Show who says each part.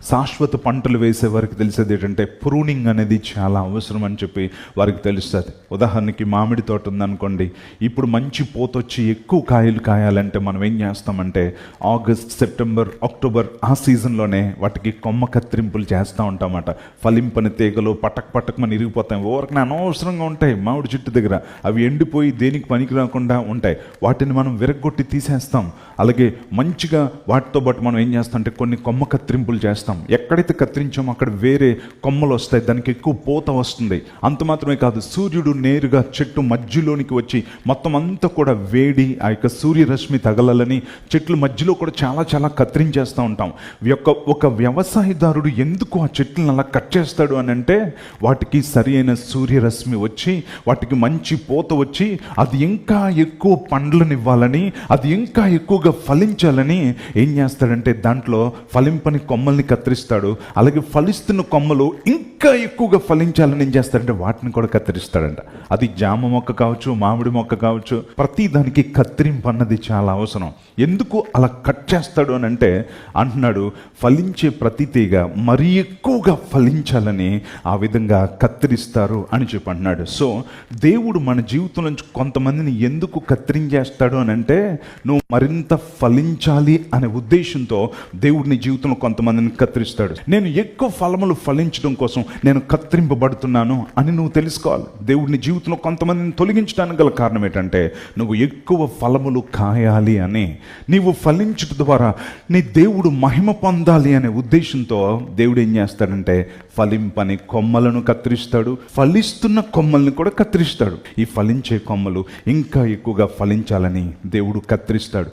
Speaker 1: శాశ్వత పంటలు వేసే వారికి తెలిసేది ఏంటంటే ప్రూనింగ్ అనేది చాలా అవసరం అని చెప్పి వారికి తెలుస్తుంది. ఉదాహరణకి మామిడి తోట ఉందనుకోండి, ఇప్పుడు మంచి పోతొచ్చి ఎక్కువ కాయలు కాయాలంటే మనం ఏం చేస్తామంటే ఆగస్ట్, సెప్టెంబర్, అక్టోబర్ ఆ సీజన్లోనే వాటికి కొమ్మ కత్తిరింపులు చేస్తూ ఉంటామట. ఫలింపని తీగలు పటక్ ఇరిగిపోతాయి, ఊరికి అనవసరంగా ఉంటాయి మామిడి చెట్టు దగ్గర. అవి ఎండిపోయి దేనికి పనికి రాకుండా ఉంటాయి, వాటిని మనం విరగొట్టి తీసేస్తాం. అలాగే మంచిగా వాటితో పాటు మనం ఏం చేస్తాం అంటే కొన్ని కొమ్మ కత్తిరింపులు చేస్తాం. ఎక్కడైతే కత్తిరించామో అక్కడ వేరే కొమ్మలు వస్తాయి, దానికి ఎక్కువ పూత వస్తుంది. అంత మాత్రమే కాదు, సూర్యుడు నేరుగా చెట్టు మధ్యలోనికి వచ్చి మొత్తం అంతా కూడా వేడి ఆ యొక్క సూర్యరశ్మి తగలాలని చెట్ల మధ్యలో కూడా చాలా చాలా కత్తిరించేస్తూ ఉంటాం. ఒక వ్యవసాయదారుడు ఎందుకు ఆ చెట్లను అలా కట్ చేస్తాడు అని అంటే వాటికి సరి అయిన సూర్యరశ్మి వచ్చి వాటికి మంచి పూత వచ్చి అది ఇంకా ఎక్కువ పండ్లనివ్వాలని, అది ఇంకా ఎక్కువగా ఫలించాలని ఏం చేస్తాడంటే దాంట్లో ఫలింపని కొమ్మల్ని కత్తిరిస్తాడు. అలాగే ఫలిస్తున్న కొమ్మలు ఇంకా ఎక్కువగా ఫలించాలని ఏం చేస్తాడంటే వాటిని కూడా కత్తిరిస్తాడంట. అది జామ మొక్క కావచ్చు, మామిడి మొక్క కావచ్చు, ప్రతి దానికి కత్తిరింపు అన్నది చాలా అవసరం. ఎందుకు అలా కట్ చేస్తాడు అని అంటే అంటున్నాడు, ఫలించే ప్రతి తీగ మరీ ఎక్కువగా ఫలించాలని ఆ విధంగా కత్తిరిస్తారు అని చెప్పి అంటున్నాడు. సో దేవుడు మన జీవితం నుంచి కొంతమందిని ఎందుకు కత్తిరించేస్తాడు అని అంటే నువ్వు మరింత ఫలించాలి అనే ఉద్దేశంతో దేవుడు నీ జీవితంలో కొంతమందిని కత్తిరిస్తాడు. నేను ఎక్కువ ఫలములు ఫలించడం కోసం నేను కత్తిరింపబడుతున్నాను అని నువ్వు తెలుసుకోవాలి. దేవుడు నీ జీవితంలో కొంతమందిని తొలగించడానికి గల కారణం ఏంటంటే నువ్వు ఎక్కువ ఫలములు కాయాలి అని, నీవు ఫలించడం ద్వారా నీ దేవుడు మహిమ పొందాలి అనే ఉద్దేశంతో దేవుడు ఏం చేస్తాడంటే ఫలింపని కొమ్మలను కత్తిరిస్తాడు, ఫలిస్తున్న కొమ్మల్ని కూడా కత్తిరిస్తాడు. ఈ ఫలించే కొమ్మలు ఇంకా ఎక్కువగా ఫలించాలని దేవుడు కత్తిరిస్తాడు.